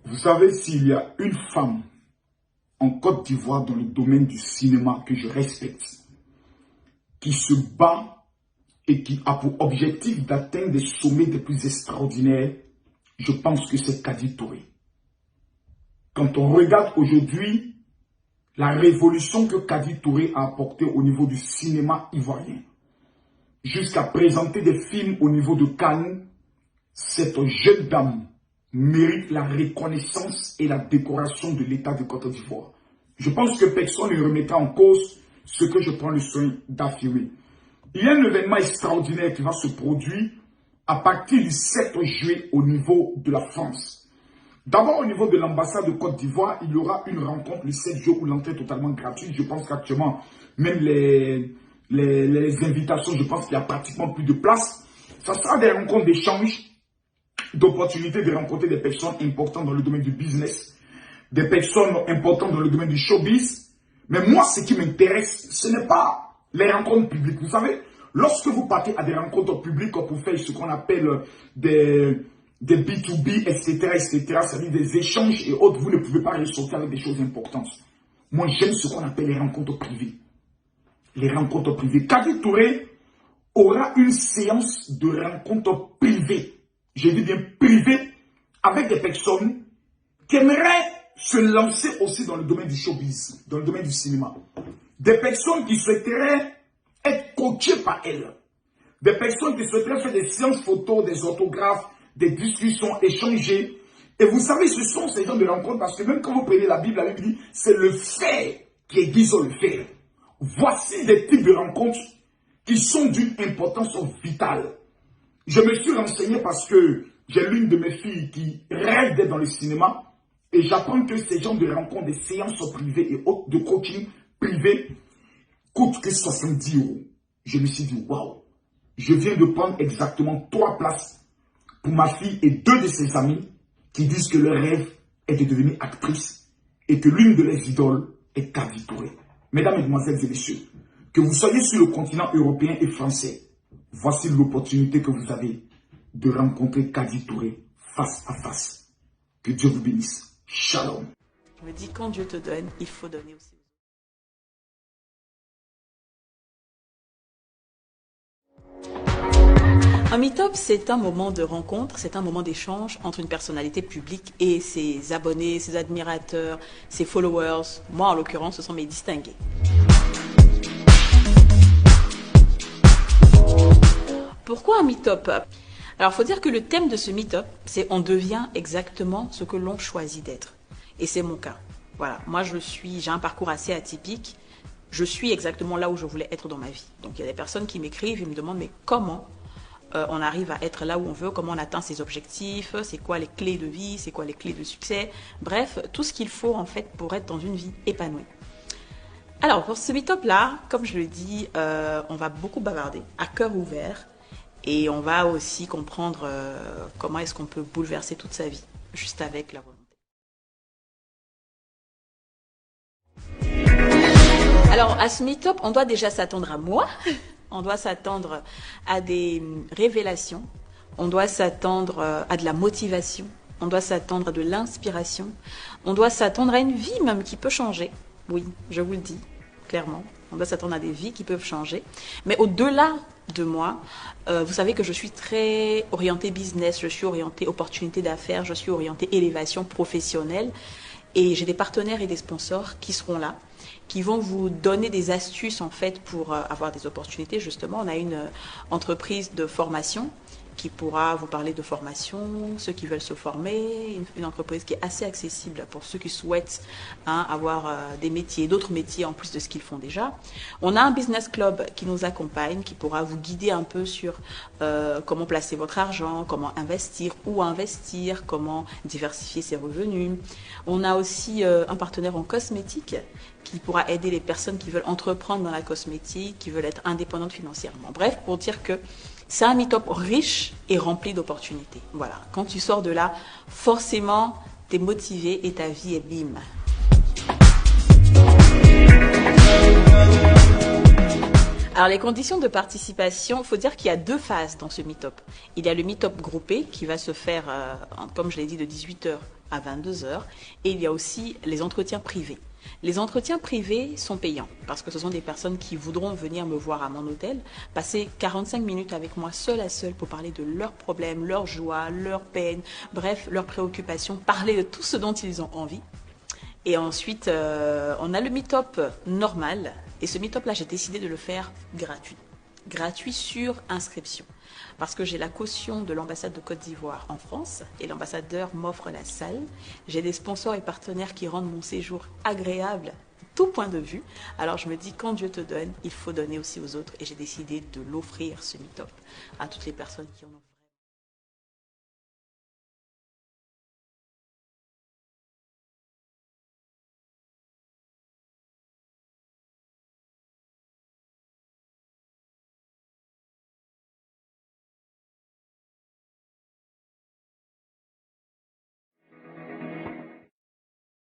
Vous savez, s'il y a une femme en Côte d'Ivoire dans le domaine du cinéma que je respecte, qui se bat et qui a pour objectif d'atteindre des sommets les plus extraordinaires, je pense que c'est Kadi Touré. Quand on regarde aujourd'hui la révolution que Kadi Touré a apportée au niveau du cinéma ivoirien, jusqu'à présenter des films au niveau de Cannes, cette jeune dame mérite la reconnaissance et la décoration de l'État de Côte d'Ivoire. Je pense que personne ne remettra en cause ce que je prends le soin d'affirmer. Il y a un événement extraordinaire qui va se produire à partir du 7 juillet au niveau de la France. D'abord, au niveau de l'ambassade de Côte d'Ivoire, il y aura une rencontre le 7 juillet où l'entrée est totalement gratuite. Je pense qu'actuellement, même les invitations, je pense qu'il y a pratiquement plus de place. Ça sera des rencontres d'échange, d'opportunités de rencontrer des personnes importantes dans le domaine du business, des personnes importantes dans le domaine du showbiz. Mais moi, ce qui m'intéresse, ce n'est pas les rencontres publiques. Vous savez, lorsque vous partez à des rencontres publiques pour faire ce qu'on appelle des B2B, etc., c'est-à-dire des échanges et autres, vous ne pouvez pas ressortir avec des choses importantes. Moi, j'aime ce qu'on appelle les rencontres privées. Les rencontres privées. Kadi Touré aura une séance de rencontres privées. Je dis bien privées, avec des personnes qui aimeraient se lancer aussi dans le domaine du showbiz, dans le domaine du cinéma. Des personnes qui souhaiteraient être coachées par elles. Des personnes qui souhaiteraient faire des séances photos, des autographes, des discussions, échanger. Et vous savez, ce sont ces gens de rencontres parce que même quand vous prenez la Bible dit c'est le fait qui aiguise le fait. Voici des types de rencontres qui sont d'une importance vitale. Je me suis renseigné parce que j'ai l'une de mes filles qui rêve d'être dans le cinéma et j'apprends que ces gens de rencontres, des séances privées et autres de coaching privé coûtent que 70 €. Je me suis dit, waouh, je viens de prendre exactement 3 places pour ma fille et 2 de ses amis qui disent que leur rêve est de devenir actrice et que l'une de leurs idoles est Kadi Touré. Mesdames, Mesdemoiselles et Messieurs, que vous soyez sur le continent européen et français, voici l'opportunité que vous avez de rencontrer Kadi Touré face à face. Que Dieu vous bénisse. Shalom. Je me dis, quand Dieu te donne, il faut donner aussi. Un meet-up, c'est un moment de rencontre, c'est un moment d'échange entre une personnalité publique et ses abonnés, ses admirateurs, ses followers. Moi, en l'occurrence, ce sont mes distingués. Pourquoi un meet-up? Alors, il faut dire que le thème de ce meet-up, c'est on devient exactement ce que l'on choisit d'être. Et c'est mon cas. Voilà, moi j'ai un parcours assez atypique. Je suis exactement là où je voulais être dans ma vie. Donc, il y a des personnes qui m'écrivent et me demandent, mais comment on arrive à être là où on veut, comment on atteint ses objectifs, c'est quoi les clés de vie, c'est quoi les clés de succès. Bref, tout ce qu'il faut en fait pour être dans une vie épanouie. Alors, pour ce meet-up-là, comme je le dis, on va beaucoup bavarder à cœur ouvert. Et on va aussi comprendre comment est-ce qu'on peut bouleverser toute sa vie, juste avec la volonté. Alors, à ce meet-up, on doit déjà s'attendre à moi. On doit s'attendre à des révélations. On doit s'attendre à de la motivation. On doit s'attendre à de l'inspiration. On doit s'attendre à une vie même qui peut changer. Oui, je vous le dis, clairement. On doit s'attendre à des vies qui peuvent changer. Mais au-delà de moi, vous savez que je suis très orientée business, je suis orientée opportunité d'affaires, je suis orientée élévation professionnelle. Et j'ai des partenaires et des sponsors qui seront là, qui vont vous donner des astuces en fait pour avoir des opportunités. Justement, on a une entreprise de formation qui pourra vous parler de formation, ceux qui veulent se former, une entreprise qui est assez accessible pour ceux qui souhaitent avoir des métiers, d'autres métiers en plus de ce qu'ils font déjà. On a un business club qui nous accompagne, qui pourra vous guider un peu sur comment placer votre argent, comment investir, où investir, comment diversifier ses revenus. On a aussi un partenaire en cosmétique qui pourra aider les personnes qui veulent entreprendre dans la cosmétique, qui veulent être indépendantes financièrement. Bref, pour dire que c'est un meet-up riche et rempli d'opportunités. Voilà, quand tu sors de là, forcément, tu es motivé et ta vie est bim. Alors, les conditions de participation, il faut dire qu'il y a 2 phases dans ce meet-up. Il y a le meet-up groupé qui va se faire, comme je l'ai dit, de 18h à 22h. Et il y a aussi les entretiens privés. Les entretiens privés sont payants parce que ce sont des personnes qui voudront venir me voir à mon hôtel, passer 45 minutes avec moi seul à seul pour parler de leurs problèmes, leurs joies, leurs peines, bref, leurs préoccupations, parler de tout ce dont ils ont envie. Et ensuite, on a le meet-up normal. Et ce meet-up-là, j'ai décidé de le faire gratuit. Gratuit sur inscription. Parce que j'ai la caution de l'ambassade de Côte d'Ivoire en France et l'ambassadeur m'offre la salle. J'ai des sponsors et partenaires qui rendent mon séjour agréable, tout point de vue. Alors je me dis, quand Dieu te donne, il faut donner aussi aux autres. Et j'ai décidé de l'offrir, ce meet-up, à toutes les personnes qui en ont